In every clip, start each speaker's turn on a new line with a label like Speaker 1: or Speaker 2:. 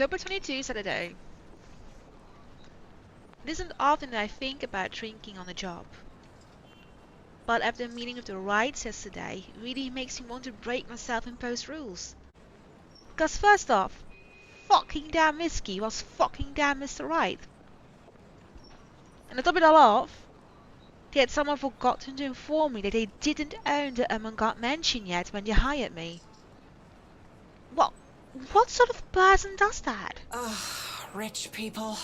Speaker 1: October 22, Saturday. It isn't often that I think about drinking on the job, but after meeting with the rights yesterday, it really makes me want to break my self-imposed rules. Because first off, fucking damn whiskey was fucking damn Mr. Right. And to top it all off, they had someone forgotten to inform me that they didn't own the Ermengarde Mansion yet when they hired me. What sort of person does that?
Speaker 2: Ugh, rich people.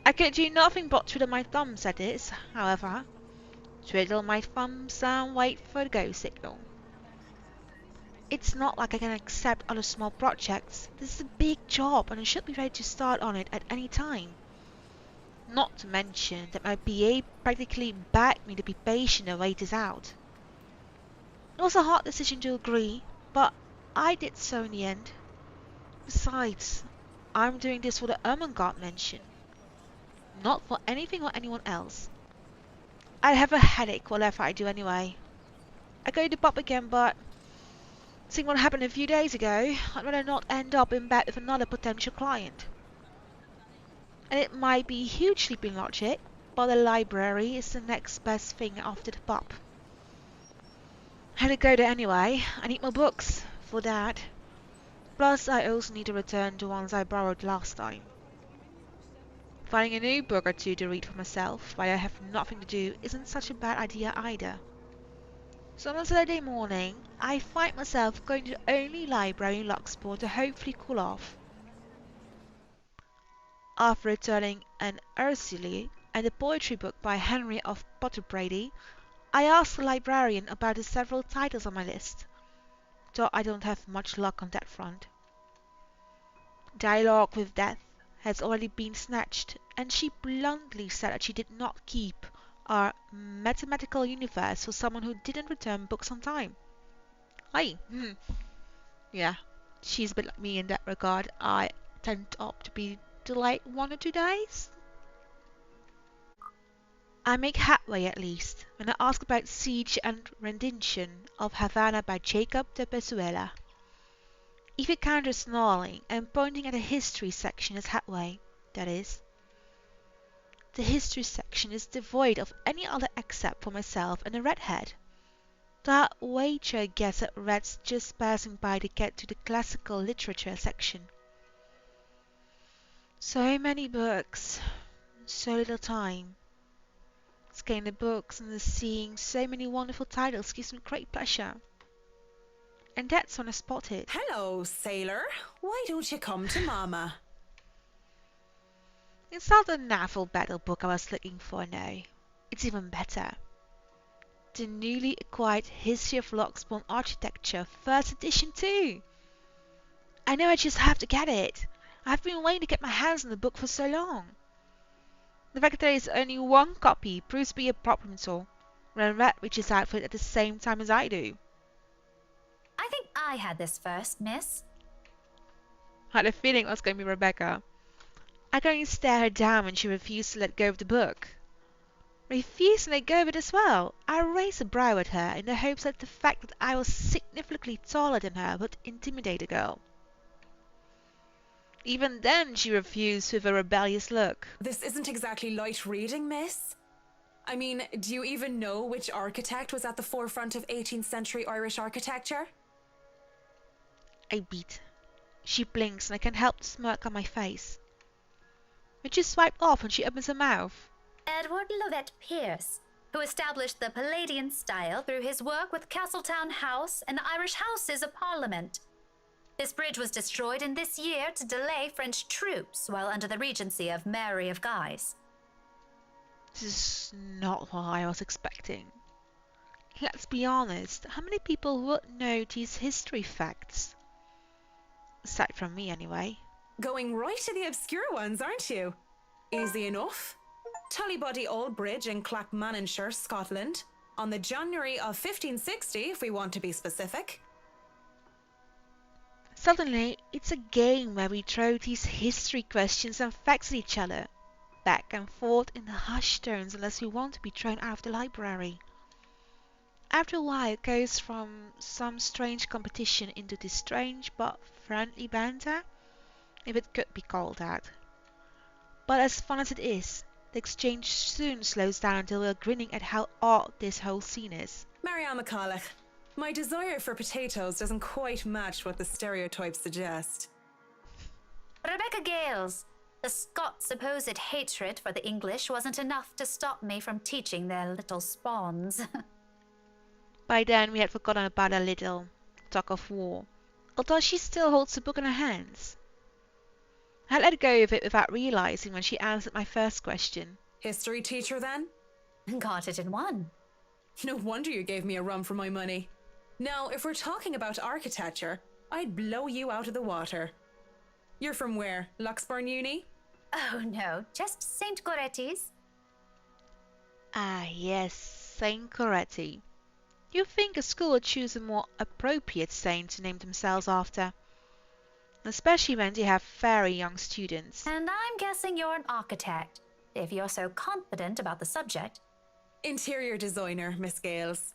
Speaker 1: I could do nothing but twiddle my thumbs at this, however. Twiddle my thumbs and wait for the go signal. It's not like I can accept other small projects. This is a big job and I should be ready to start on it at any time. Not to mention that my PA practically begged me to be patient and wait this out. It was a hard decision to agree, but I did so in the end. Besides, I'm doing this for the Ermengarde Mansion, not for anything or anyone else. I'd have a headache whatever I do anyway. I go to the pub again, but seeing what happened a few days ago, I'd rather not end up in bed with another potential client. And it might be huge leaping logic, but the library is the next best thing after the pub. I had to go there anyway. I need more books for that. Plus, I also need to return to ones I borrowed last time. Finding a new book or two to read for myself while I have nothing to do isn't such a bad idea either. So on Saturday morning, I find myself going to the only library in Luxbourne to hopefully cool off. After returning an Ursula and a poetry book by Henry of Potterbrady, I asked the librarian about the several titles on my list, though I don't have much luck on that front. Dialogue with Death has already been snatched, and she bluntly said that she did not keep our mathematical universe for someone who didn't return books on time. Yeah, she's a bit like me in that regard. I tend to be delayed 1 or 2 days. I make headway at least when I ask about Siege and Rendition of Havana by Jacob de Bezuela. If you count her snarling and pointing at the history section as headway, that is. The history section is devoid of any other except for myself and a redhead. That wager I guess at reds just passing by to get to the classical literature section. So many books, so little time. Scanning the books and seeing so many wonderful titles gives me great pleasure. And that's when I spotted.
Speaker 2: Hello, sailor. Why don't you come to Mama?
Speaker 1: It's not the naval battle book I was looking for, no. It's even better. The newly acquired History of Luxbourne Architecture, first edition too. I know I just have to get it. I've been waiting to get my hands on the book for so long. The fact that there is only one copy proves to be a problem so when Red reaches out for it at the same time as I do.
Speaker 3: I think I had this first, miss.
Speaker 1: I had a feeling it was going to be Rebecca. I could only stare her down when she refused to let go of the book. Refused to let go of it as well. I raised a brow at her in the hopes that the fact that I was significantly taller than her would intimidate the girl. Even then she refused with a rebellious look.
Speaker 2: This isn't exactly light reading, miss. I mean, do you even know which architect was at the forefront of 18th century Irish architecture?
Speaker 1: I beat. She blinks and I can't help the smirk on my face. But she swiped off when she opens her mouth.
Speaker 3: Edward Lovett Pearce, who established the Palladian style through his work with Castletown House and the Irish Houses of Parliament. This bridge was destroyed in this year to delay French troops while under the regency of Mary of Guise.
Speaker 1: This is not what I was expecting. Let's be honest, how many people would know these history facts? Aside from me, anyway.
Speaker 2: Going right to the obscure ones, aren't you? Easy enough. Tullybody Old Bridge in Clackmannanshire, Scotland, on the January of 1560, if we want to be specific.
Speaker 1: Suddenly, it's a game where we throw these history questions and facts at each other, back and forth in the hushed tones unless we want to be thrown out of the library. After a while it goes from some strange competition into this strange but friendly banter. if it could be called that. But as fun as it is, the exchange soon slows down until we're grinning at how odd this whole scene is.
Speaker 2: Marianne McCulloch, my desire for potatoes doesn't quite match what the stereotypes suggest.
Speaker 3: Rebecca Gales, the Scots' supposed hatred for the English wasn't enough to stop me from teaching their little spawns.
Speaker 1: By then we had forgotten about a little tug of war, although she still holds the book in her hands. I let go of it without realizing when she answered my first question.
Speaker 2: History teacher then?
Speaker 3: Got it in one.
Speaker 2: No wonder you gave me a run for my money. Now, if we're talking about architecture, I'd blow you out of the water. You're from where? Luxbourne Uni?
Speaker 3: Oh no, just St. Coretti's.
Speaker 1: Ah yes, Saint Coretti. You'd think a school would choose a more appropriate saint to name themselves after. Especially when they have very young students.
Speaker 3: And I'm guessing you're an architect, if you're so confident about the subject.
Speaker 2: Interior designer, Miss Gales.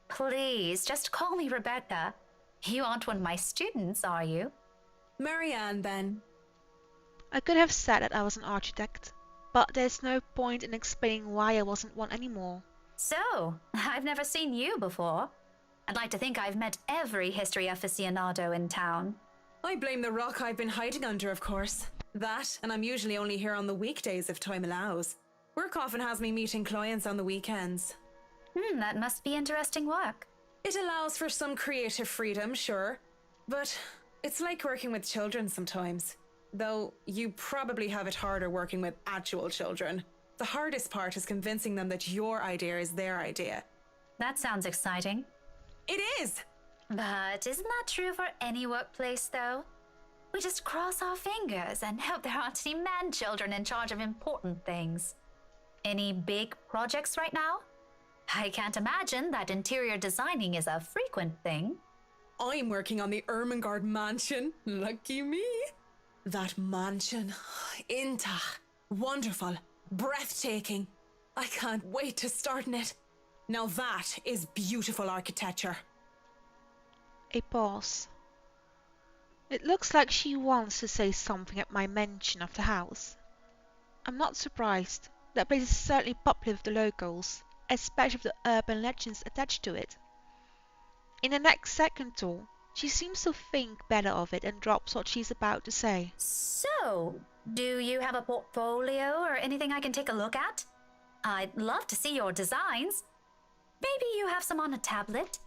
Speaker 3: Please, just call me Rebecca. You aren't one of my students, are you?
Speaker 2: Marianne, then.
Speaker 1: I could have said that I was an architect, but there's no point in explaining why I wasn't one anymore.
Speaker 3: So, I've never seen you before. I'd like to think I've met every history aficionado in town.
Speaker 2: I blame the rock I've been hiding under, of course. That, and I'm usually only here on the weekdays if time allows. Work often has me meeting clients on the weekends.
Speaker 3: That must be interesting work.
Speaker 2: It allows for some creative freedom, sure. But it's like working with children sometimes. Though you probably have it harder working with actual children. The hardest part is convincing them that your idea is their idea.
Speaker 3: That sounds exciting.
Speaker 2: It is!
Speaker 3: But isn't that true for any workplace, though? We just cross our fingers and hope there aren't any man-children in charge of important things. Any big projects right now? I can't imagine that interior designing is a frequent thing.
Speaker 2: I'm working on the Ermengarde Mansion. Lucky me. That mansion. Wonderful. Breathtaking. I can't wait to start in it. Now that is beautiful architecture.
Speaker 1: A pause. It looks like she wants to say something at my mention of the house. I'm not surprised. That place is certainly popular with the locals, especially with the urban legends attached to it. In the next second or she seems to think better of it and drops what she's about to say.
Speaker 3: So, do you have a portfolio or anything I can take a look at? I'd love to see your designs. Maybe you have some on a tablet?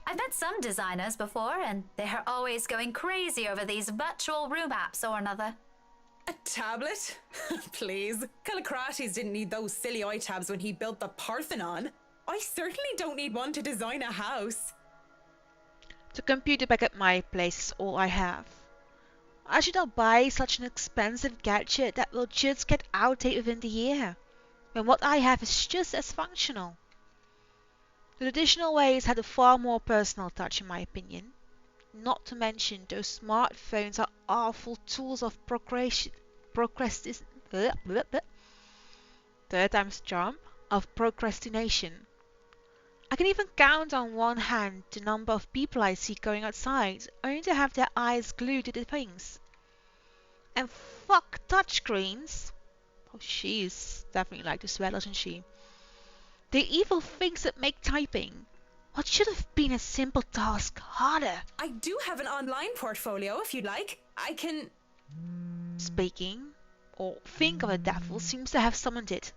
Speaker 3: I've met some designers before, and they're always going crazy over these virtual room apps or another.
Speaker 2: A tablet? Please. Callicrates didn't need those silly iTabs when he built the Parthenon. I certainly don't need one to design a house.
Speaker 1: The computer back at my place is all I have. I should not buy such an expensive gadget that will just get outdated within the year, when what I have is just as functional. The traditional ways had a far more personal touch in my opinion. Not to mention those smartphones are awful tools of third time's charm of procrastination. I can even count on one hand the number of people I see going outside only to have their eyes glued to the things. And fuck touchscreens. Oh, she's definitely like this well, doesn't she? The evil things that make typing what should have been a simple task harder.
Speaker 2: I do have an online portfolio if you'd like. I can...
Speaker 1: Speaking, or think of the devil seems to have summoned it.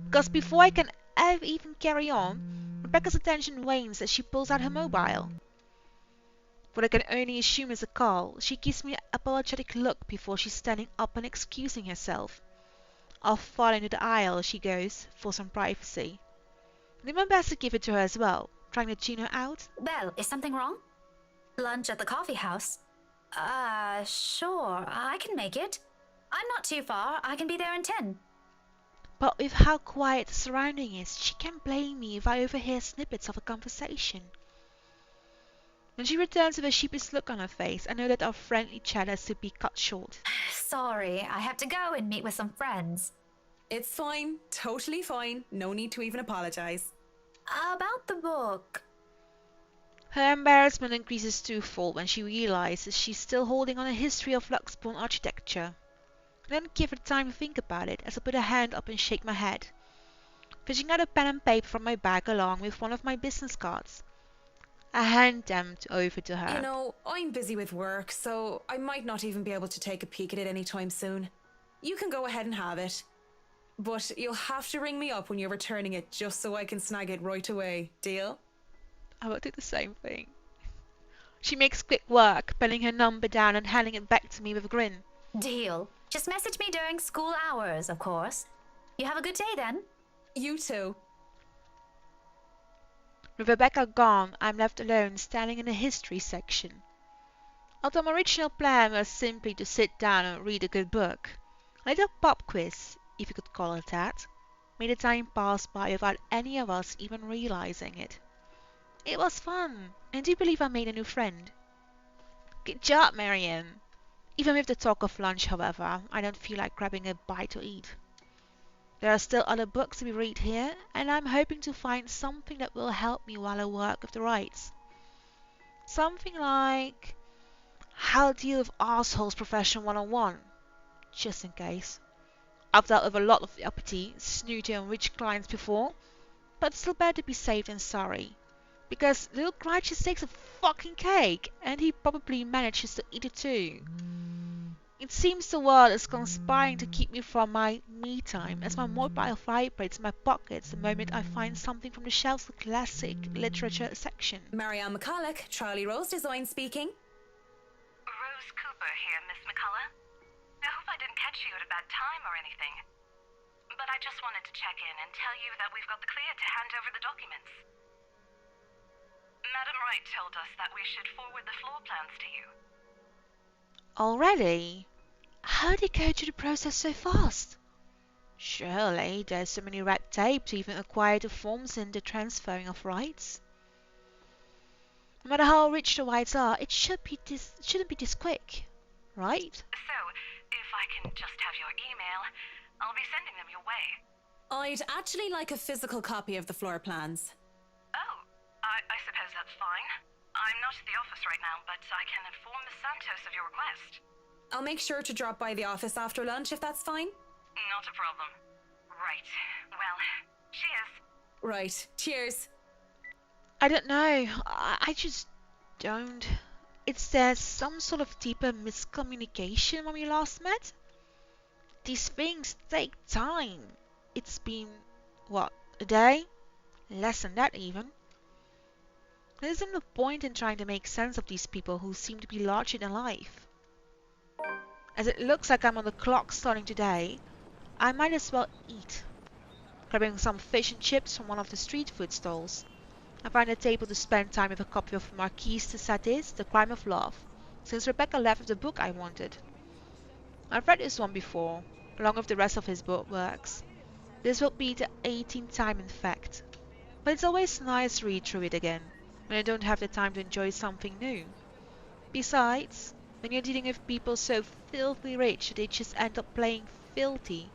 Speaker 1: Because before I can ever even carry on, Rebecca's attention wanes as she pulls out her mobile. What I can only assume is a call, she gives me an apologetic look before she's standing up and excusing herself. I'll fall into the aisle as she goes, for some privacy. I think I'm best to give it to her as well, trying to tune her out.
Speaker 3: Well, is something wrong? Lunch at the coffee house? Sure, I can make it. I'm not too far, I can be there in 10.
Speaker 1: But with how quiet the surrounding is, she can't blame me if I overhear snippets of a conversation. When she returns with a sheepish look on her face, I know that our friendly chat has to be cut short.
Speaker 3: Sorry, I have to go and meet with some friends.
Speaker 2: It's fine. Totally fine. No need to even apologize.
Speaker 3: About the book.
Speaker 1: Her embarrassment increases twofold when she realizes she's still holding on a history of Luxbourne architecture. I don't give her time to think about it as I put a hand up and shake my head, fishing out a pen and paper from my bag along with one of my business cards. I hand them over to her.
Speaker 2: You know, I'm busy with work, so I might not even be able to take a peek at it anytime soon. You can go ahead and have it. But you'll have to ring me up when you're returning it just so I can snag it right away. Deal?
Speaker 1: I will do the same thing. She makes quick work, penning her number down and handing it back to me with a grin.
Speaker 3: Deal. Just message me during school hours, of course. You have a good day then.
Speaker 2: You too.
Speaker 1: With Rebecca gone, I'm left alone standing in the history section. Although my original plan was simply to sit down and read a good book, a little pub quiz, if you could call it that, made the time pass by without any of us even realizing it. It was fun, and I do believe I made a new friend. Good job, Marianne. Even with the talk of lunch, however, I don't feel like grabbing a bite to eat. There are still other books to be read here, and I'm hoping to find something that will help me while I work with the rights. Something like How to Deal with Assholes Profession 101, just in case. I've dealt with a lot of uppity, snooty and rich clients before, but still better to be safe than sorry. Because little Clyde just takes a fucking cake, and he probably manages to eat it too. It seems the world is conspiring to keep me from my me time, as my mobile vibrates in my pockets the moment I find something from the shelves of the classic literature section.
Speaker 2: Marianne McCulloch, Charlie Rose Design speaking.
Speaker 4: Rose Cooper here, Miss McCullough. I hope I didn't catch you at a bad time or anything. But I just wanted to check in and tell you that we've got the clear to hand over the documents. Madam Wright told us that we should forward the floor plans to you.
Speaker 1: Already? How did it go through the process so fast? Surely there's so many red tape to even acquire the forms and the transferring of rights. No matter how rich the rights are, it shouldn't be this quick, right?
Speaker 4: So, if I can just have your email, I'll be sending them your way.
Speaker 2: I'd actually like a physical copy of the floor plans.
Speaker 4: Oh, I suppose that's fine. I'm not at the office right now, but I can inform Miss Santos of your request.
Speaker 2: I'll make sure to drop by the office after lunch if that's fine.
Speaker 4: Not a problem. Right. Well, cheers.
Speaker 2: Right. Cheers.
Speaker 1: I don't know. I just don't. Is there some sort of deeper miscommunication when we last met? These things take time. It's been, what, a day? Less than that even. There isn't no point in trying to make sense of these people who seem to be larger than life. As it looks like I'm on the clock starting today, I might as well eat. Grabbing some fish and chips from one of the street food stalls, I find a table to spend time with a copy of Marquise de Sade's The Crime of Love, since Rebecca left with the book I wanted. I've read this one before, along with the rest of his book works. This will be the 18th time in fact, but it's always nice to read through it again, when I don't have the time to enjoy something new. Besides, when you're dealing with people so filthy rich that they just end up playing filthy,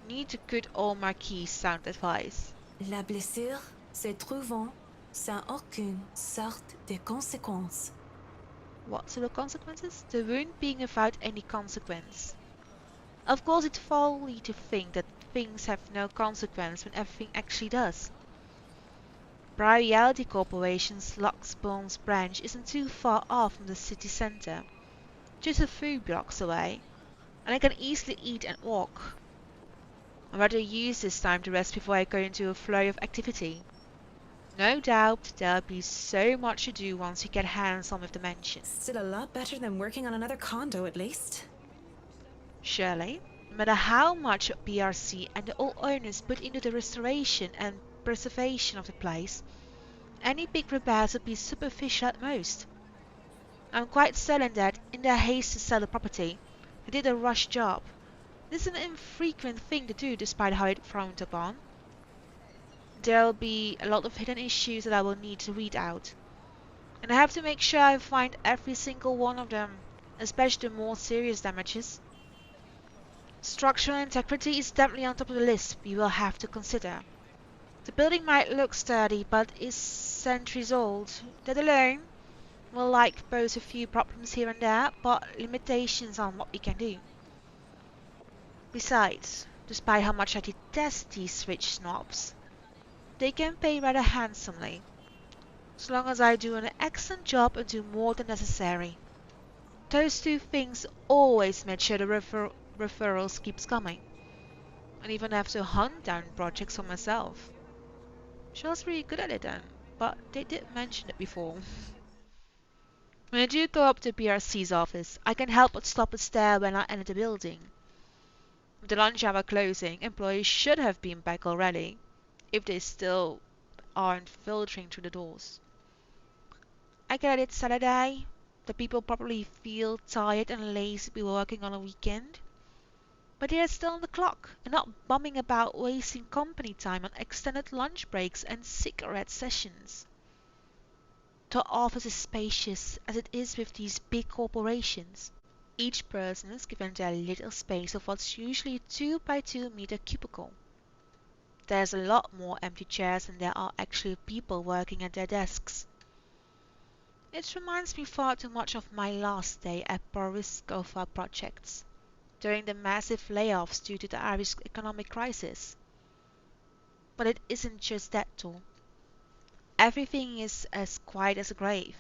Speaker 1: you need a good old Marquise sound advice.
Speaker 2: La blessure se trouvant sans aucune sorte de conséquence.
Speaker 1: What sort of consequences? The wound being without any consequence. Of course, it's folly to think that things have no consequence when everything actually does. Reality Corporation's Luxbourne's branch isn't too far off from the city centre, just a few blocks away, and I can easily eat and walk. I'd rather use this time to rest before I go into a flurry of activity. No doubt there'll be so much to do once we get hands-on with the mansion.
Speaker 2: Still a lot better than working on another condo, at least.
Speaker 1: Surely, no matter how much BRC and the old owners put into the restoration and preservation of the place, any big repairs would be superficial at most. I'm quite certain that, in their haste to sell the property, they did a rush job. This is an infrequent thing to do despite how it frowned upon. There'll be a lot of hidden issues that I will need to weed out, and I have to make sure I find every single one of them, especially the more serious damages. Structural integrity is definitely on top of the list we will have to consider. The building might look sturdy, but is centuries old. That alone will like pose a few problems here and there, but limitations on what we can do. Besides, despite how much I detest these rich snobs, they can pay rather handsomely, so long as I do an excellent job and do more than necessary. Those two things always make sure the referrals keeps coming, and even have to hunt down projects for myself. Shell's really good at it then, but they did mention it before. When I do go up to BRC's office, I can't help but stop and stare when I enter the building. With the lunch hour closing, employees should have been back already, if they still aren't filtering through the doors. I get it, it's Saturday. The people probably feel tired and lazy to be working on a weekend. But they are still on the clock and not bumming about wasting company time on extended lunch breaks and cigarette sessions. The office is spacious as it is with these big corporations. Each person is given their little space of what's usually a 2 by 2 meter cubicle. There's a lot more empty chairs than there are actually people working at their desks. It reminds me far too much of my last day at Boris Gopher Projects, during the massive layoffs due to the Irish economic crisis. But it isn't just that too. Everything is as quiet as a grave.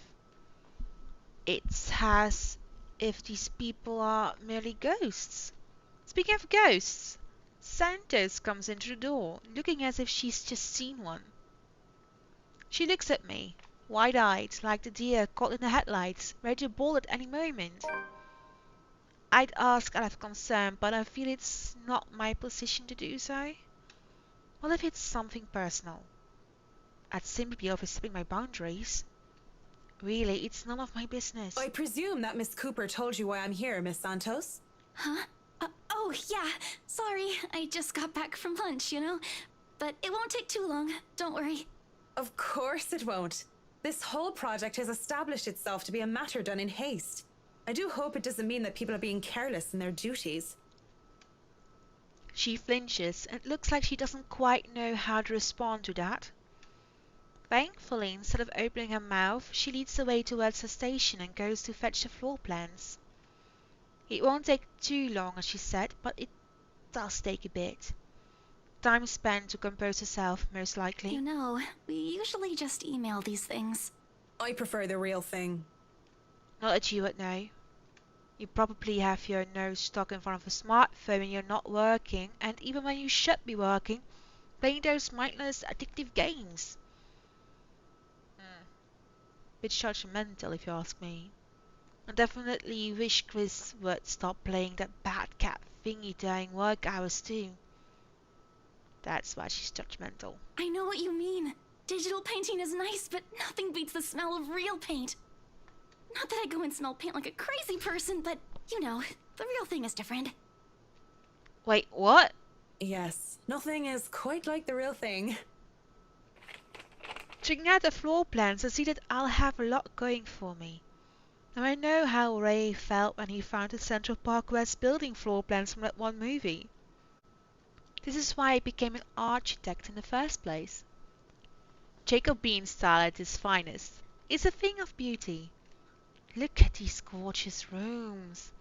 Speaker 1: It's as if these people are merely ghosts. Speaking of ghosts, Santos comes into the door, looking as if she's just seen one. She looks at me, wide-eyed, like the deer caught in the headlights, ready to bolt at any moment. I'd ask out of concern, but I feel it's not my position to do so. What if it's something personal? I'd simply be overstepping my boundaries. Really, it's none of my business.
Speaker 2: I presume that Miss Cooper told you why I'm here, Miss Santos?
Speaker 5: Huh? Oh, yeah. Sorry, I just got back from lunch, you know? But it won't take too long, don't worry.
Speaker 2: Of course it won't. This whole project has established itself to be a matter done in haste. I do hope it doesn't mean that people are being careless in their duties.
Speaker 1: She flinches and looks like she doesn't quite know how to respond to that. Thankfully, instead of opening her mouth, she leads the way towards her station and goes to fetch the floor plans. It won't take too long, as she said, but it does take a bit. Time spent to compose herself, most likely.
Speaker 5: You know, we usually just email these things.
Speaker 2: I prefer the real thing.
Speaker 1: Not that you would know. You probably have your nose stuck in front of a smartphone when you're not working, and even when you should be working, playing those mindless, addictive games. Bit judgmental, if you ask me. I definitely wish Chris would stop playing that bad cat thingy during work hours too. That's why she's judgmental.
Speaker 5: I know what you mean. Digital painting is nice, but nothing beats the smell of real paint. Not that I go and smell paint like a crazy person, but, you know, the real thing is different.
Speaker 1: Wait, what?
Speaker 2: Yes, nothing is quite like the real thing.
Speaker 1: Checking out the floor plans, I see that I'll have a lot going for me. Now I know how Ray felt when he found the Central Park West building floor plans from that one movie. This is why I became an architect in the first place. Jacobean style at its finest. It's a thing of beauty. Look at these gorgeous rooms.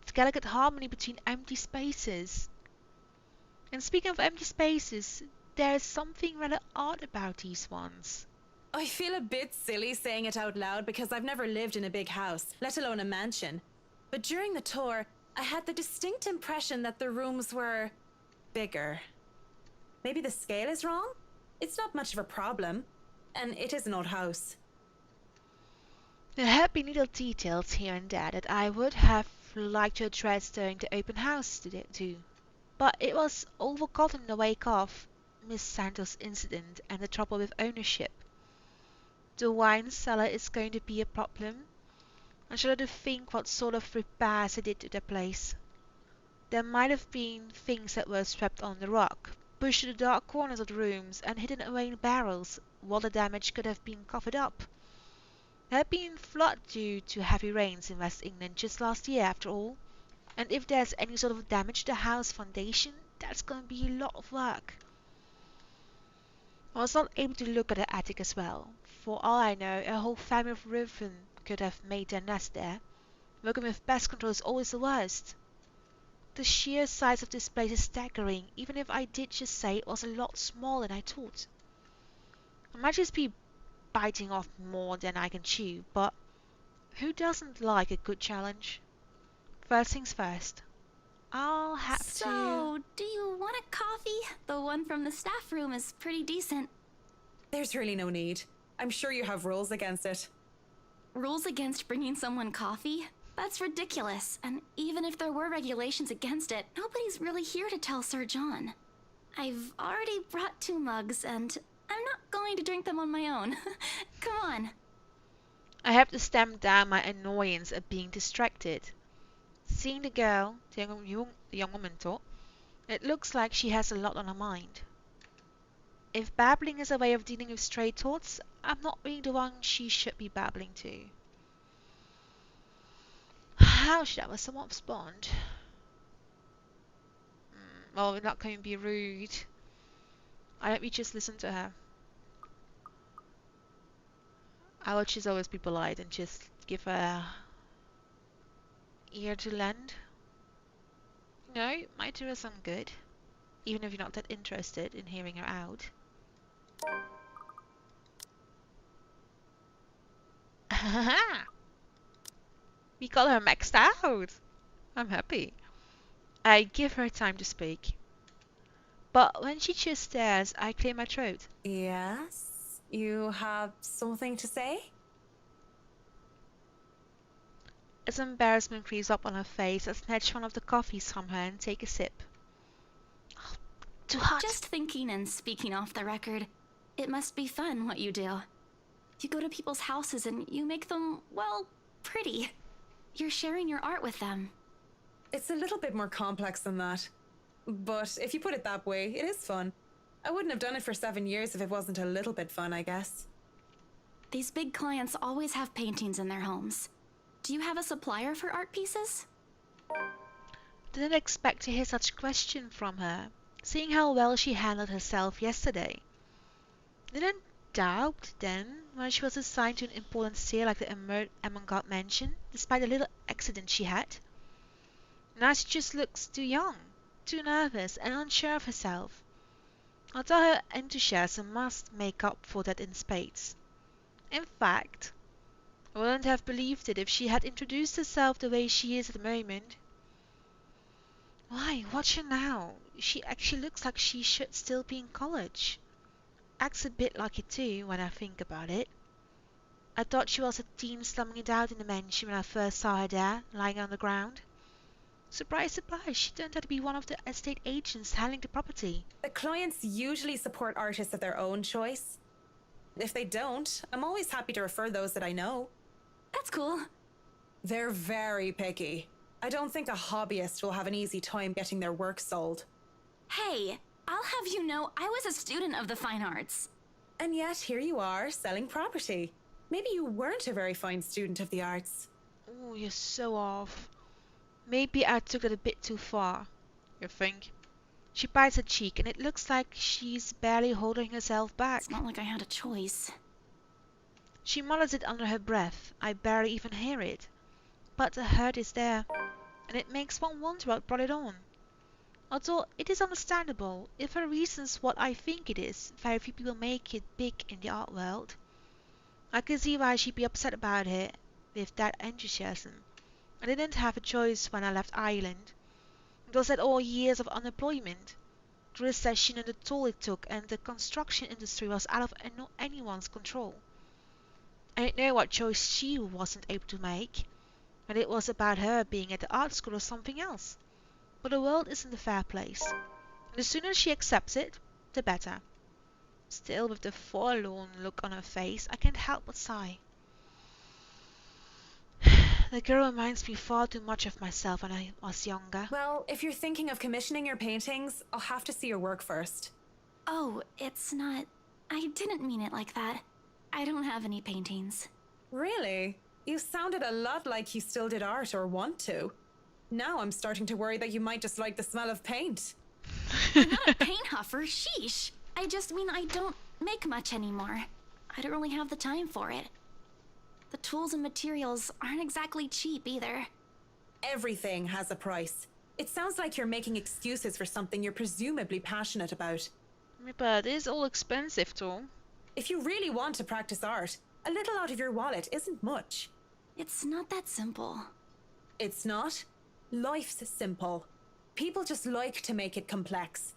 Speaker 1: It's delicate harmony between empty spaces. And speaking of empty spaces, there is something rather odd about these ones.
Speaker 2: I feel a bit silly saying it out loud because I've never lived in a big house, let alone a mansion. But during the tour, I had the distinct impression that the rooms were bigger. Maybe the scale is wrong? It's not much of a problem. And it is an old house.
Speaker 1: There have been little details here and there that I would have liked to address during the open house too. But it was all forgotten in the wake of Miss Santos' incident and the trouble with ownership. The wine cellar is going to be a problem. I shall have to think what sort of repairs I did to the place. There might have been things that were swept on the rock, pushed to the dark corners of the rooms, and hidden away in barrels. Water damage could have been covered up. There had been flood due to heavy rains in West England just last year, after all. And if there's any sort of damage to the house foundation, that's going to be a lot of work. I was not able to look at the attic as well. For all I know, a whole family of Ruthven could have made their nest there. Working with pest control is always the worst. The sheer size of this place is staggering, even if I did just say it was a lot smaller than I thought. I might just be biting off more than I can chew, but who doesn't like a good challenge? First things first. I'll have to...
Speaker 5: So, do you want a coffee? The one from the staff room is pretty decent.
Speaker 2: There's really no need. I'm sure you have rules against it.
Speaker 5: Rules against bringing someone coffee? That's ridiculous. And even if there were regulations against it, nobody's really here to tell Sir John. I've already brought 2 mugs, and I'm not going to drink them on my own. Come on.
Speaker 1: I have to stamp down my annoyance at being distracted. Seeing the girl, the young woman thought, it looks like she has a lot on her mind. If babbling is a way of dealing with stray thoughts, I'm not being the one she should be babbling to. How should I respond? Well, we're not going to be rude. I let me just listen to her. I will just always be polite and just give her ear to lend. You know, might do her some good, even if you're not that interested in hearing her out. We got her maxed out. I'm happy. I give her time to speak. But when she just stares, I clear my throat.
Speaker 2: Yes? You have something to say?
Speaker 1: As embarrassment creeps up on her face, I snatch one of the coffees from her and take a sip. Oh, too hot.
Speaker 5: Just thinking and speaking off the record, it must be fun what you do. You go to people's houses and you make them, well, pretty. You're sharing your art with them.
Speaker 2: It's a little bit more complex than that. But if you put it that way, it is fun. I wouldn't have done it for 7 years if it wasn't a little bit fun, I guess.
Speaker 5: These big clients always have paintings in their homes. Do you have a supplier for art pieces?
Speaker 1: Didn't expect to hear such question from her, seeing how well she handled herself yesterday. Didn't doubt then when she was assigned to an important sale like the Ermengarde Mansion, despite the little accident she had. Now she just looks too young, too nervous, and unsure of herself. Although her enthusiasm must make up for that in spades. In fact, I wouldn't have believed it if she had introduced herself the way she is at the moment. Why, watch her now. She actually looks like she should still be in college. Acts a bit like it too, when I think about it. I thought she was a teen slumming it out in the mansion when I first saw her there, lying on the ground. Surprise, surprise, she turned out to be one of the estate agents handling the property.
Speaker 2: The clients usually support artists of their own choice. If they don't, I'm always happy to refer those that I know.
Speaker 5: That's cool.
Speaker 2: They're very picky. I don't think a hobbyist will have an easy time getting their work sold.
Speaker 5: Hey, I'll have you know I was a student of the fine arts.
Speaker 2: And yet here you are, selling property. Maybe you weren't a very fine student of the arts.
Speaker 1: Oh, you're so off. Maybe I took it a bit too far. You think? She bites her cheek and it looks like she's barely holding herself back.
Speaker 5: It's not like I had a choice.
Speaker 1: She mutters it under her breath. I barely even hear it. But the hurt is there, and it makes one wonder what brought it on. Although it is understandable, if her reason's what I think it is, very few people make it big in the art world. I can see why she'd be upset about it with that enthusiasm. I didn't have a choice when I left Ireland. It was at all years of unemployment, the recession and the toll it took, and the construction industry was out of anyone's control. I didn't know what choice she wasn't able to make, and it was about her being at the art school or something else. But the world isn't a fair place, and the sooner she accepts it, the better. Still, with the forlorn look on her face, I can't help but sigh. The girl reminds me far too much of myself when I was younger.
Speaker 2: Well, if you're thinking of commissioning your paintings, I'll have to see your work first.
Speaker 5: Oh, it's not... I didn't mean it like that. I don't have any paintings.
Speaker 2: Really? You sounded a lot like you still did art or want to. Now I'm starting to worry that you might just like the smell of paint.
Speaker 5: I'm not a paint huffer, sheesh. I just mean I don't make much anymore. I don't really have the time for it. The tools and materials aren't exactly cheap either.
Speaker 2: Everything has a price. It sounds like you're making excuses for something you're presumably passionate about.
Speaker 1: But it is all expensive too.
Speaker 2: If you really want to practice art, a little out of your wallet isn't much.
Speaker 5: It's not that simple.
Speaker 2: It's not. Life's simple. People just like to make it complex.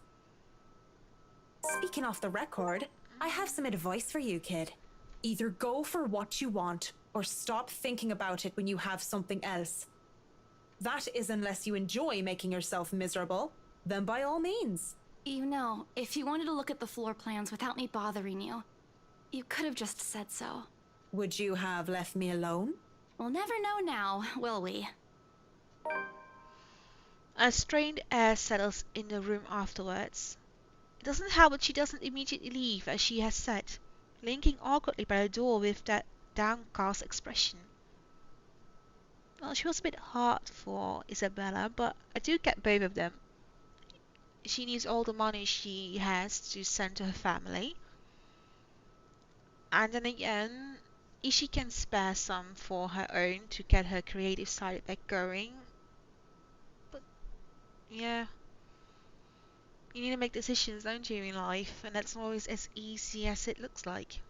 Speaker 2: Speaking off the record, I have some advice for you, kid. Either go for what you want, or stop thinking about it when you have something else. That is unless you enjoy making yourself miserable, then by all means.
Speaker 5: You know, if you wanted to look at the floor plans without me bothering you, you could have just said so.
Speaker 2: Would you have left me alone?
Speaker 5: We'll never know now, will we?
Speaker 1: A strained air settles in the room afterwards. It doesn't help that she doesn't immediately leave, as she has said, linking awkwardly by the door with that downcast expression. Well, she was a bit hard for Isabella, but I do get both of them. She needs all the money she has to send to her family. And then again, if she can spare some for her own to get her creative side back going. But, yeah. You need to make decisions, don't you, in life? And that's not always as easy as it looks like.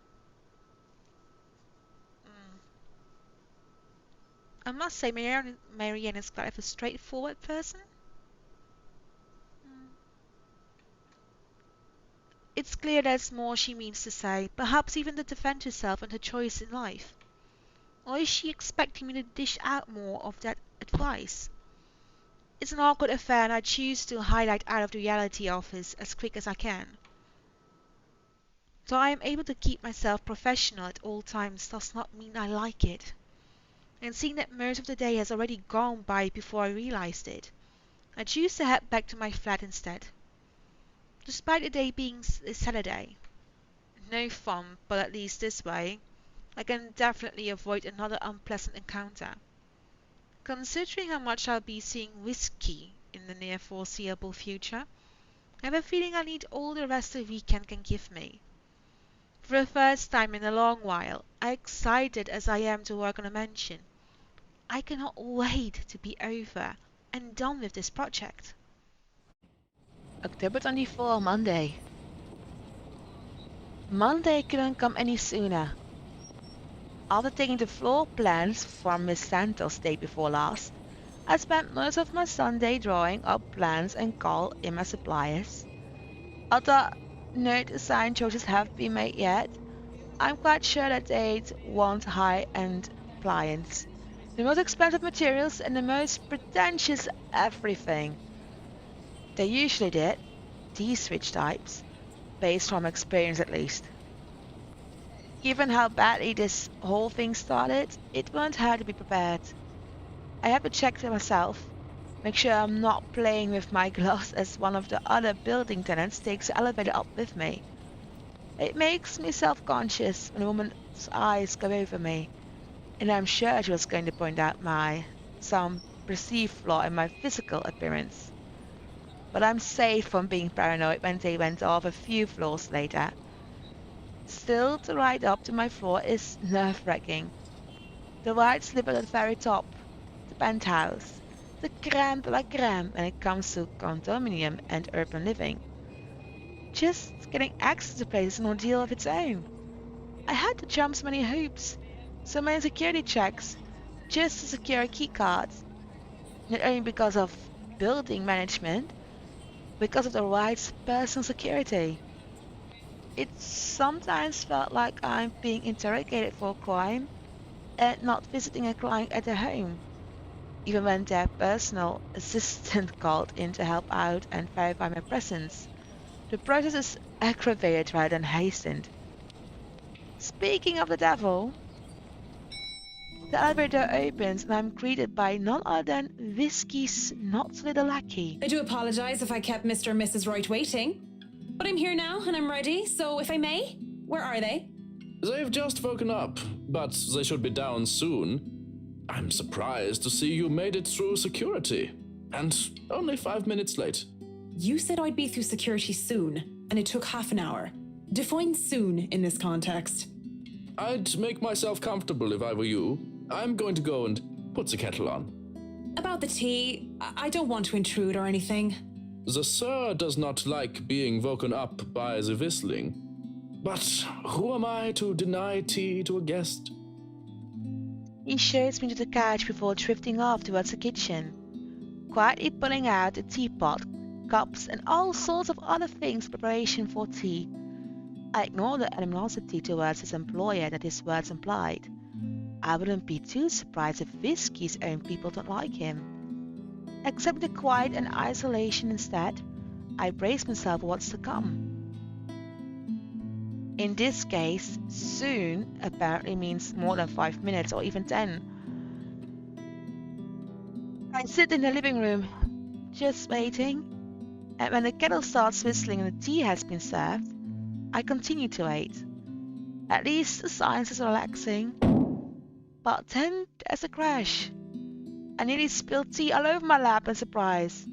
Speaker 1: I must say, Marianne is quite a straightforward person. It's clear there's more she means to say, perhaps even to defend herself and her choice in life. Or is she expecting me to dish out more of that advice? It's an awkward affair, and I choose to highlight out of the reality of this as quick as I can. So I am able to keep myself professional at all times does not mean I like it. And seeing that most of the day has already gone by before I realized it, I choose to head back to my flat instead. Despite the day being a Saturday. No fun, but at least this way, I can definitely avoid another unpleasant encounter. Considering how much I'll be seeing whiskey in the near foreseeable future, I have a feeling I need all the rest of the weekend can give me. For the first time in a long while, excited as I am to work on a mansion, I cannot wait to be over and done with this project.
Speaker 6: October 24, Monday. Monday couldn't come any sooner. After taking the floor plans from Miss Santos day before last, I spent most of my Sunday drawing up plans and call in my suppliers. Although no design choices have been made yet, I'm quite sure that they'd want high-end appliances, the most expensive materials and the most pretentious everything. They usually did, these switch types, based from experience at least. Given how badly this whole thing started, it won't hurt to be prepared. I have to check to myself, make sure I'm not playing with my gloves as one of the other building tenants takes the elevator up with me. It makes me self-conscious when a woman's eyes go over me, and I'm sure she was going to point out some perceived flaw in my physical appearance. But I'm safe from being paranoid when they went off a few floors later. Still, to ride up to my floor is nerve-wracking. The white slip at the very top, the penthouse, the crème de la crème when it comes to condominium and urban living. Just getting access to the place is an ordeal of its own. I had to jump so many hoops, so many security checks, just to secure a keycard. Not only because of building management, because of the right personal security. It sometimes felt like I'm being interrogated for a crime and not visiting a client at their home, even when their personal assistant called in to help out and verify my presence. The process is aggravated rather than hastened. Speaking of the devil, the elevator opens and I'm greeted by none other than Whiskey's not so little lackey.
Speaker 2: I do apologize if I kept Mr. and Mrs. Wright waiting. But I'm here now and I'm ready, so if I may, where are they?
Speaker 7: They've just woken up, but they should be down soon. I'm surprised to see you made it through security. And only 5 minutes late.
Speaker 2: You said I'd be through security soon, and it took half an hour. Define soon in this context.
Speaker 7: I'd make myself comfortable if I were you. I'm going to go and put the kettle on.
Speaker 2: About the tea, I don't want to intrude or anything.
Speaker 7: The sir does not like being woken up by the whistling. But who am I to deny tea to a guest?
Speaker 6: He shows me to the couch before drifting off towards the kitchen, quietly pulling out a teapot, cups, and all sorts of other things in preparation for tea. I ignore the animosity towards his employer that his words implied. I wouldn't be too surprised if Whiskey's own people don't like him. Accept the quiet and isolation instead, I brace myself for what's to come. In this case, soon apparently means more than 5 minutes or even 10. I sit in the living room, just waiting, and when the kettle starts whistling and the tea has been served, I continue to wait. At least the silence is relaxing. But then there's a crash. I nearly spilled tea all over my lap in surprise,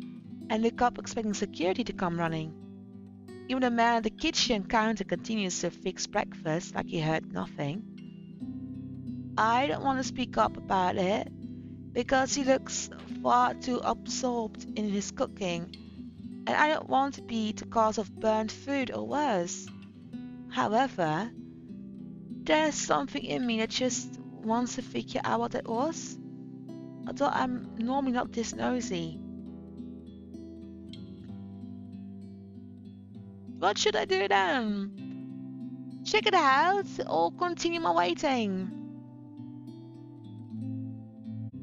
Speaker 6: and look up expecting security to come running. Even the man at the kitchen counter continues to fix breakfast like he heard nothing. I don't want to speak up about it, because he looks far too absorbed in his cooking, and I don't want to be the cause of burnt food or worse. However, there's something in me that just wants to figure out what it was, although I'm normally not this nosy. What should I do then? Check it out or continue my waiting?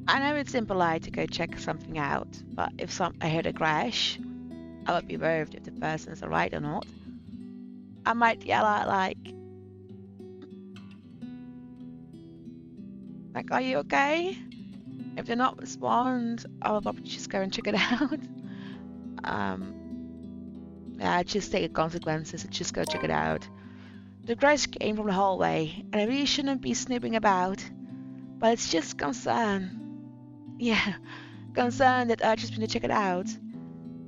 Speaker 6: I know it's impolite to go check something out, but if I heard a crash, I would be worried if the person's alright or not. I might yell out like, are you okay? If they're not respond, I'll probably just go and check it out. Yeah, just take the consequences and just go check it out. The crash came from the hallway, and I really shouldn't be snooping about, but it's just concern. Yeah, concern that urges me to check it out.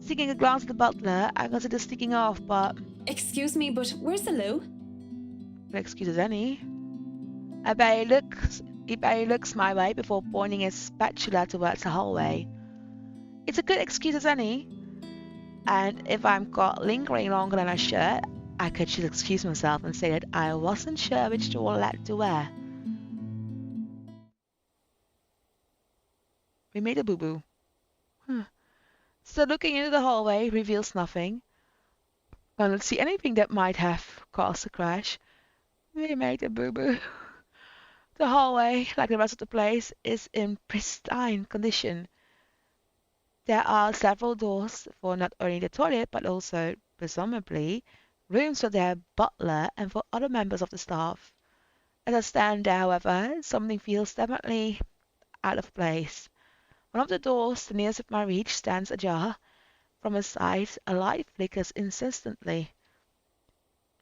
Speaker 6: Taking a glance at the butler, I consider sneaking off, but...
Speaker 2: Excuse me, but where's the loo?
Speaker 6: No excuses any. I bet he looks my way before pointing his spatula towards the hallway. It's a good excuse as any. And if I'm caught lingering longer than I should, I could just excuse myself and say that I wasn't sure which toilet to wear. We made a boo-boo. So looking into the hallway reveals nothing. I don't see anything that might have caused the crash. We made a boo-boo. The hallway, like the rest of the place, is in pristine condition. There are several doors for not only the toilet, but also, presumably, rooms for their butler and for other members of the staff. As I stand there, however, something feels definitely out of place. One of the doors, the nearest within my reach, stands ajar. From a side, a light flickers insistently.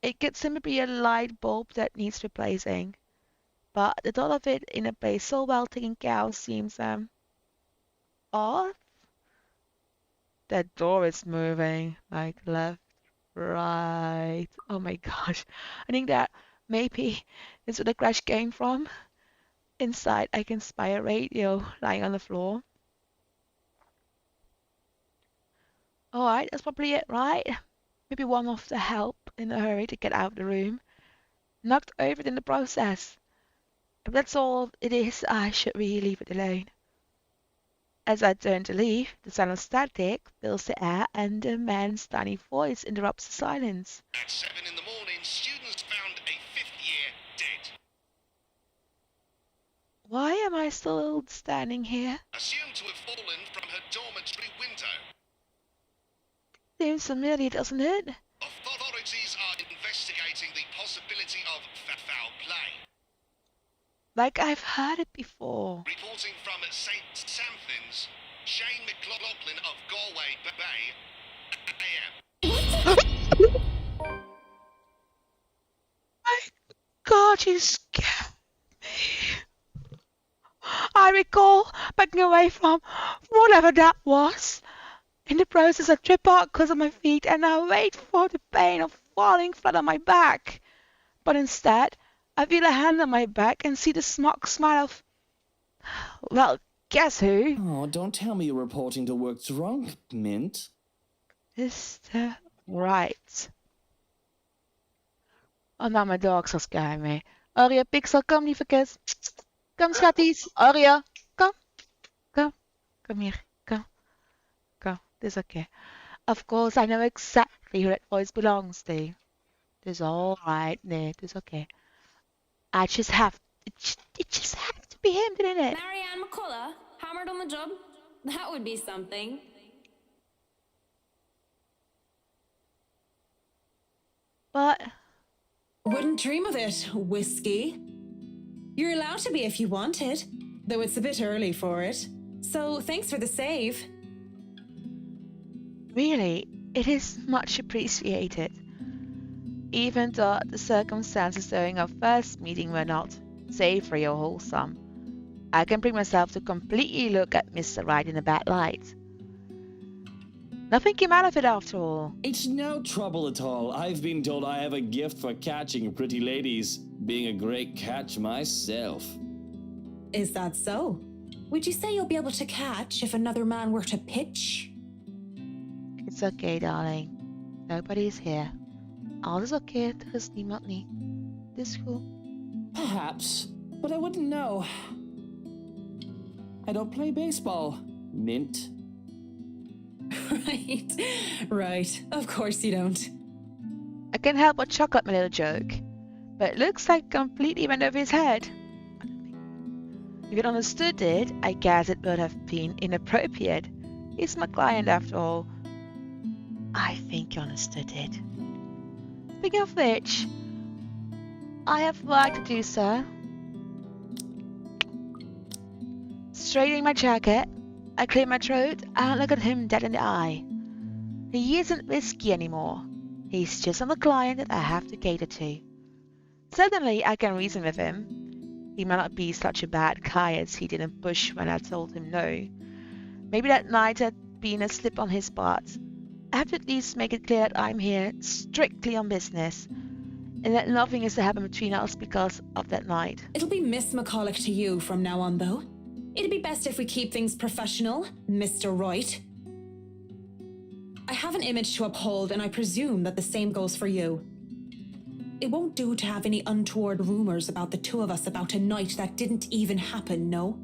Speaker 6: It could simply be a light bulb that needs replacing, but the thought of it in a place so well taken care of seems odd. That door is moving, like left, right. Oh my gosh. I think that maybe is where the crash came from. Inside, I can spy a radio lying on the floor. Alright, that's probably it, right? Maybe one of the help in a hurry to get out of the room. Knocked over it in the process. If that's all it is, I should really leave it alone. As I turn to leave, the sound of static fills the air and a man's tiny voice interrupts the silence.
Speaker 8: At 7 in the morning, students found a 5th-year dead.
Speaker 6: Why am I still standing here?
Speaker 8: Assumed to have fallen from her dormitory window.
Speaker 6: Seems familiar, doesn't it?
Speaker 8: Authorities are investigating the possibility of foul play.
Speaker 6: Like I've heard it before.
Speaker 8: Reporting from St. Samthins, Shane McLaughlin of Galway Bay, AM.
Speaker 6: My God, you scared me. I recall backing away from whatever that was. In the process, I trip out because of my feet, and I wait for the pain of falling flat on my back. But instead, I feel a hand on my back and see the smug smile of, well, guess who?
Speaker 9: Oh, don't tell me you're reporting to work drunk, Mint.
Speaker 6: Mr. Right. Oh, nou, mijn dogs are scaring me. Aria, Pixel, kom, lieve kus. Kom, schatties. Aria, kom. Kom. Kom hier. Kom. Kom. This is okay. Of course, I know exactly who that voice belongs to. It's all right, Ned. It's okay. I just have... It just have to be him, didn't it?
Speaker 10: Marianne McCullough, hammered on the job? That would be something.
Speaker 6: But...
Speaker 2: Wouldn't dream of it, Whiskey. You're allowed to be if you wanted, though it's a bit early for it. So thanks for the save.
Speaker 6: Really, it is much appreciated. Even though the circumstances during our first meeting were not savory or wholesome, I can bring myself to completely look at Mr. Wright in a bad light. Nothing came out of it after all.
Speaker 9: It's no trouble at all. I've been told I have a gift for catching pretty ladies, being a great catch myself.
Speaker 2: Is that so? Would you say you'll be able to catch if another man were to pitch?
Speaker 6: It's okay, darling. Nobody's here. Alles okay, er is niemand nie. Het is goed.
Speaker 9: Perhaps, but I wouldn't know. I don't play baseball, Mint.
Speaker 2: Right. Of course you don't.
Speaker 6: I can't help but chuckle at my little joke, but it looks like it completely went over his head. If he'd understood it, I guess it would have been inappropriate. He's my client after all. I think he understood it. Speaking of which, I have work to do, sir. Straightening my jacket, I clear my throat and look at him dead in the eye. He isn't Whiskey anymore. He's just another client that I have to cater to. Certainly, I can reason with him. He might not be such a bad guy as he didn't push when I told him no. Maybe that night had been a slip on his part. I have to at least make it clear that I'm here strictly on business, and that nothing is to happen between us because of that night.
Speaker 2: It'll be Miss McCulloch to you from now on, though. It'd be best if we keep things professional, Mr. Wright. I have an image to uphold, and I presume that the same goes for you. It won't do to have any untoward rumors about the two of us about a night that didn't even happen, no?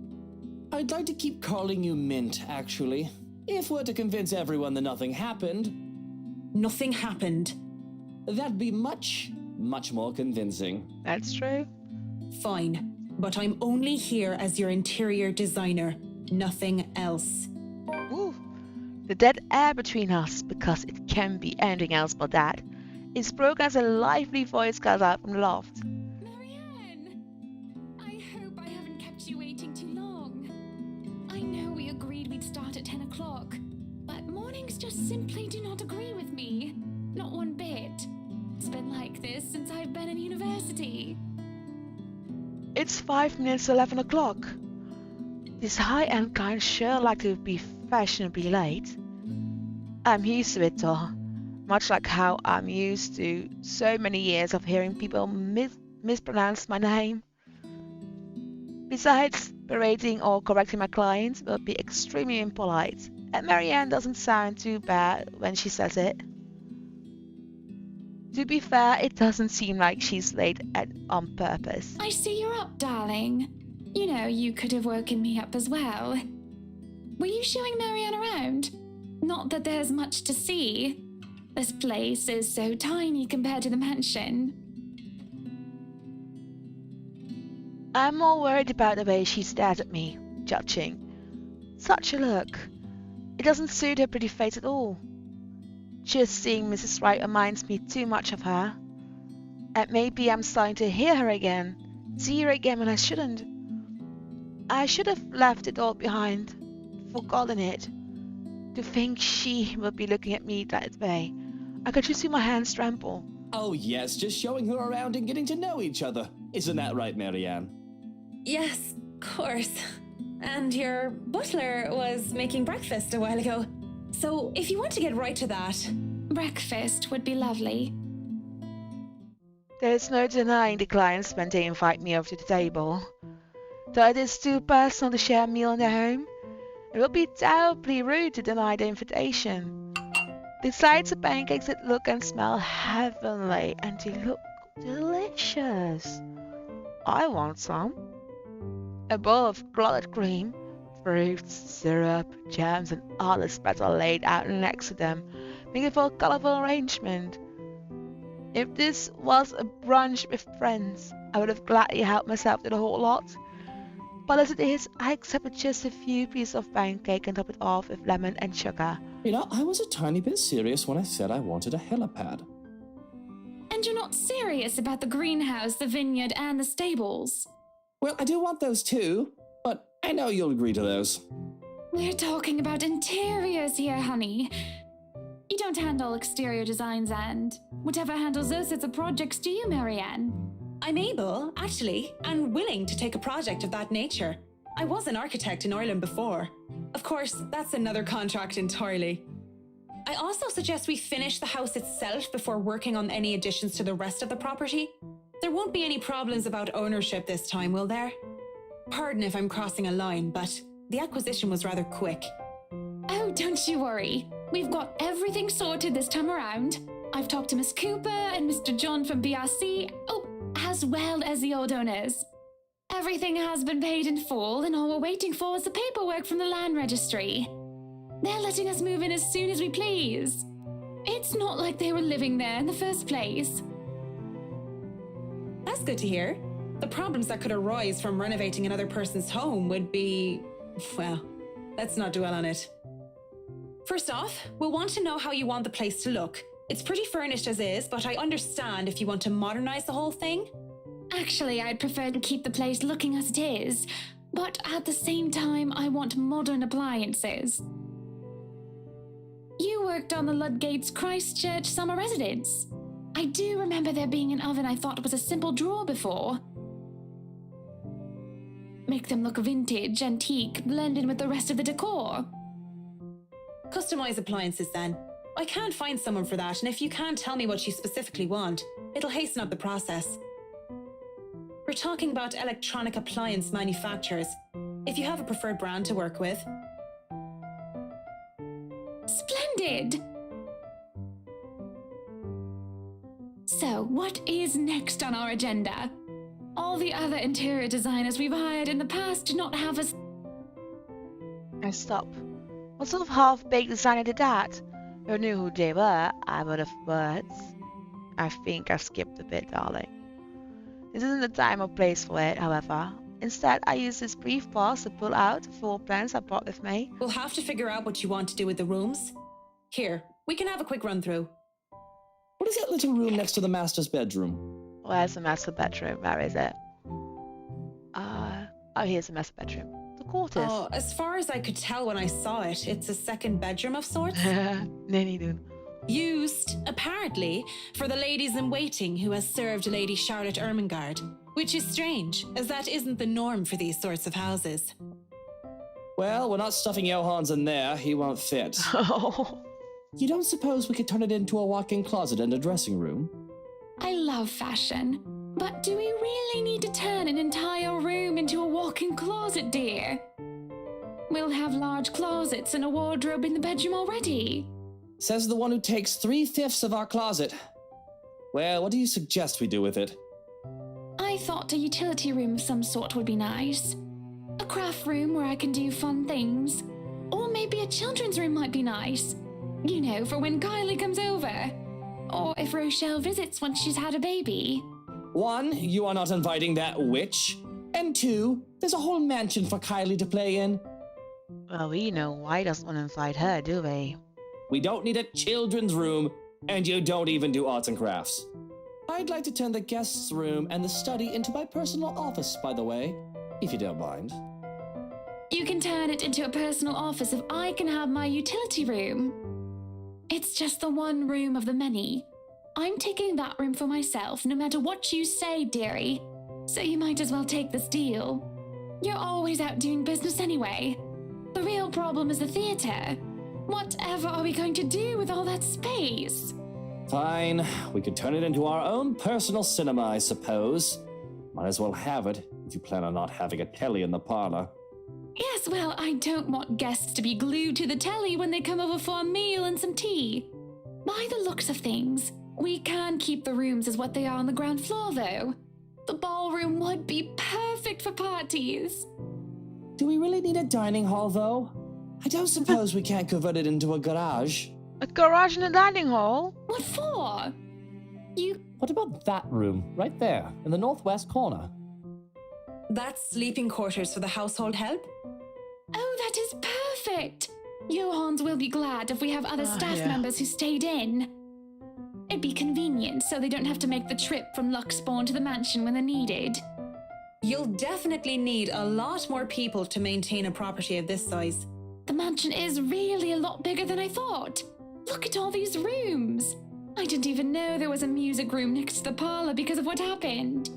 Speaker 9: I'd like to keep calling you Mint, actually. If we're to convince everyone that nothing happened...
Speaker 2: Nothing happened.
Speaker 9: That'd be much, much more convincing.
Speaker 6: That's true.
Speaker 2: Fine. But I'm only here as your interior designer. Nothing else.
Speaker 6: Ooh. The dead air between us, because it can be anything else but that, is broken as a lively voice calls out from the loft.
Speaker 5: Marianne! I hope I haven't kept you waiting too long. I know we agreed we'd start at 10 o'clock, but mornings just simply do not agree with me. Not one bit. It's been like this since I've been in university.
Speaker 6: It's 5 minutes to 11 o'clock. These high-end clients sure like to be fashionably late. I'm used to it though, much like how I'm used to so many years of hearing people mispronounce my name. Besides, berating or correcting my clients will be extremely impolite, and Marianne doesn't sound too bad when she says it. To be fair, it doesn't seem like she's late on purpose.
Speaker 5: I see you're up, darling. You know, you could have woken me up as well. Were you showing Marianne around? Not that there's much to see. This place is so tiny compared to the mansion.
Speaker 6: I'm more worried about the way she stares at me, judging. Such a look. It doesn't suit her pretty face at all. Just seeing Mrs. Wright reminds me too much of her. And maybe I'm starting to hear her again, see her again when I shouldn't. I should have left it all behind, forgotten it. To think she would be looking at me that way. I could just see my hands tremble.
Speaker 9: Oh yes, just showing her around and getting to know each other. Isn't that right, Marianne?
Speaker 2: Yes, of course. And your butler was making breakfast a while ago. So if you want to get right to that...
Speaker 5: Breakfast would be lovely.
Speaker 6: There's no denying the clients when they invite me over to the table. Though it is too personal to share a meal in their home, it would be terribly rude to deny the invitation. The sides of pancakes that look and smell heavenly, and they look delicious. I want some. A bowl of clotted cream, fruits, syrup, jams, and other spreads are laid out next to them, making for a colorful arrangement. If this was a brunch with friends, I would have gladly helped myself to the whole lot. But as it is, I accepted just a few pieces of pancake and top it off with lemon and sugar.
Speaker 9: You know, I was a tiny bit serious when I said I wanted a helipad.
Speaker 10: And you're not serious about the greenhouse, the vineyard, and the stables?
Speaker 9: Well, I do want those too, but I know you'll agree to those.
Speaker 10: We're talking about interiors here, honey. You don't handle exterior designs, and whatever handles us, it's a project to you, Marianne.
Speaker 2: I'm able, actually, and willing to take a project of that nature. I was an architect in Ireland before. Of course, that's another contract entirely. I also suggest we finish the house itself before working on any additions to the rest of the property. There won't be any problems about ownership this time, will there? Pardon if I'm crossing a line, but the acquisition was rather quick.
Speaker 10: Oh, don't you worry. We've got everything sorted this time around. I've talked to Miss Cooper and Mr. John from BRC, as well as the old owners. Everything has been paid in full, and all we're waiting for is the paperwork from the land registry. They're letting us move in as soon as we please. It's not like they were living there in the first place.
Speaker 2: That's good to hear. The problems that could arise from renovating another person's home would be... well, let's not dwell on it. First off, we'll want to know how you want the place to look. It's pretty furnished as is, but I understand if you want to modernize the whole thing.
Speaker 10: Actually, I'd prefer to keep the place looking as it is, but at the same time, I want modern appliances. You worked on the Ludgate's Christchurch summer residence. I do remember there being an oven I thought was a simple drawer before. Make them look vintage, antique, blend in with the rest of the decor.
Speaker 2: Customize appliances then. I can't find someone for that, and if you can't tell me what you specifically want, it'll hasten up the process. We're talking about electronic appliance manufacturers. If you have a preferred brand to work with.
Speaker 10: Splendid! So, what is next on our agenda? All the other interior designers we've hired in the past do not have us.
Speaker 6: I stop. What sort of half-baked designer did that? If I knew who they were, I would have words. I think I skipped a bit, darling. This isn't the time or place for it, however. Instead, I use this brief pause to pull out the floor plans I brought with me.
Speaker 2: We'll have to figure out what you want to do with the rooms. Here, we can have a quick run through.
Speaker 9: What is that little room next to the master's bedroom?
Speaker 6: Where's the master bedroom? Where is it? Oh, here's the master bedroom. The quarters.
Speaker 2: Oh, as far as I could tell when I saw it, it's a second bedroom of sorts.
Speaker 6: Nanny dun.
Speaker 2: Used, apparently, for the ladies in waiting who has served Lady Charlotte Ermengarde, which is strange, as that isn't the norm for these sorts of houses.
Speaker 9: Well, we're not stuffing Johans in there. He won't fit. You don't suppose we could turn it into a walk-in closet and a dressing room?
Speaker 10: I love fashion, but do we really need to turn an entire room into a walk-in closet, dear? We'll have large closets and a wardrobe in the bedroom already.
Speaker 9: Says the one who takes 3/5 of our closet. Well, what do you suggest we do with it?
Speaker 10: I thought a utility room of some sort would be nice. A craft room where I can do fun things. Or maybe a children's room might be nice. You know, for when Kylie comes over. Or if Rochelle visits once she's had a baby.
Speaker 9: 1, you are not inviting that witch. And 2, there's a whole mansion for Kylie to play in.
Speaker 6: Well, we know why doesn't want to invite her, do we?
Speaker 9: We don't need a children's room, and you don't even do arts and crafts. I'd like to turn the guest's room and the study into my personal office, by the way, if you don't mind.
Speaker 10: You can turn it into a personal office if I can have my utility room. It's just the one room of the many. I'm taking that room for myself, no matter what you say, dearie. So you might as well take this deal. You're always out doing business anyway. The real problem is the theatre. Whatever are we going to do with all that space?
Speaker 9: Fine, we could turn it into our own personal cinema, I suppose. Might as well have it, if you plan on not having a telly in the parlor.
Speaker 10: Yes, well, I don't want guests to be glued to the telly when they come over for a meal and some tea. By the looks of things, we can keep the rooms as what they are on the ground floor, though. The ballroom would be perfect for parties.
Speaker 9: Do we really need a dining hall, though? I don't suppose we can't convert it into a garage.
Speaker 6: A garage and a dining hall?
Speaker 10: What for?
Speaker 9: What about that room, right there, in the northwest corner?
Speaker 2: That's sleeping quarters for the household help.
Speaker 10: Oh, that is perfect! Johans will be glad if we have other staff members who stayed in. It'd be convenient so they don't have to make the trip from Luxbourne to the mansion when they're needed.
Speaker 2: You'll definitely need a lot more people to maintain a property of this size.
Speaker 10: The mansion is really a lot bigger than I thought. Look at all these rooms. I didn't even know there was a music room next to the parlor because of what happened.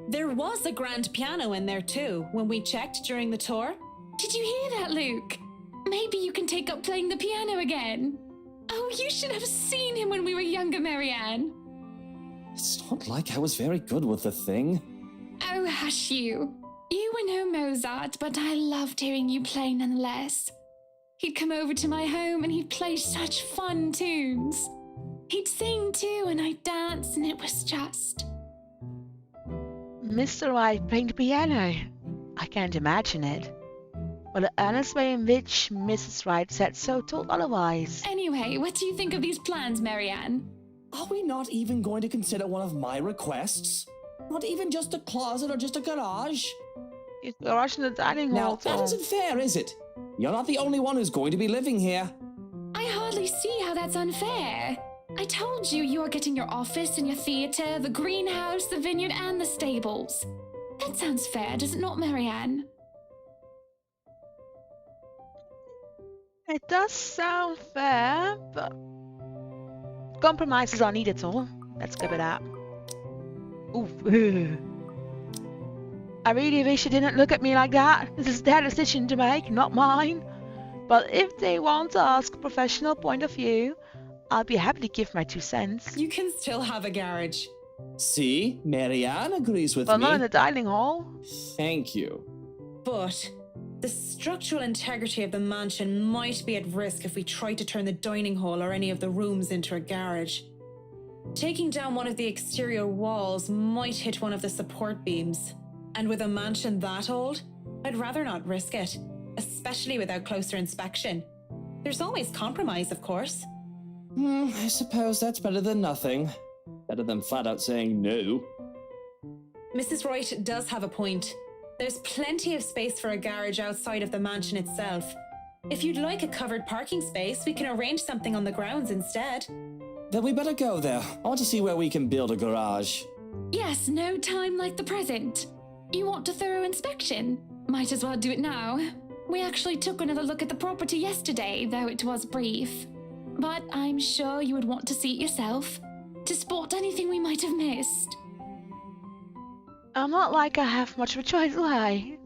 Speaker 2: There was a grand piano in there too, when we checked during the tour.
Speaker 10: Did you hear that, Luke? Maybe you can take up playing the piano again. Oh, you should have seen him when we were younger, Marianne.
Speaker 9: It's not like I was very good with the thing.
Speaker 10: Oh, hush you. You were no Mozart, but I loved hearing you play nonetheless. He'd come over to my home and he'd play such fun tunes. He'd sing too and I'd dance and it was just...
Speaker 6: Mr. Wright playing the piano. I can't imagine it. But the earnest way in which Mrs. Wright said so told otherwise.
Speaker 10: Anyway, what do you think of these plans, Marianne?
Speaker 9: Are we not even going to consider one of my requests? Not even just a closet or just a garage?
Speaker 6: It's a garage and a dining hall.
Speaker 9: Now, that isn't fair, is it? You're not the only one who's going to be living here.
Speaker 10: I hardly see how that's unfair. I told you you are getting your office and your theatre, the greenhouse, the vineyard and the stables. That sounds fair, does it not, Marianne?
Speaker 6: It does sound fair, but compromises are needed, too. Let's give it that. Ooh. I really wish you didn't look at me like that. This is their decision to make, not mine. But if they want to ask a professional point of view, I'll be happy to give my 2 cents.
Speaker 2: You can still have a garage.
Speaker 9: See, Marianne agrees with
Speaker 6: But
Speaker 9: me.
Speaker 6: not in the dining hall.
Speaker 9: Thank you.
Speaker 2: But the structural integrity of the mansion might be at risk if we try to turn the dining hall or any of the rooms into a garage. Taking down one of the exterior walls might hit one of the support beams. And with a mansion that old, I'd rather not risk it, especially without closer inspection. There's always compromise, of course.
Speaker 9: I suppose that's better than nothing. Better than flat out saying no.
Speaker 2: Mrs. Wright does have a point. There's plenty of space for a garage outside of the mansion itself. If you'd like a covered parking space, we can arrange something on the grounds instead.
Speaker 9: Then we better go there. I want to see where we can build a garage.
Speaker 10: Yes, no time like the present. You want a thorough inspection? Might as well do it now. We actually took another look at the property yesterday, though it was brief. But I'm sure you would want to see it yourself, to spot anything we might have missed.
Speaker 6: I'm not like I have much of a choice, do I?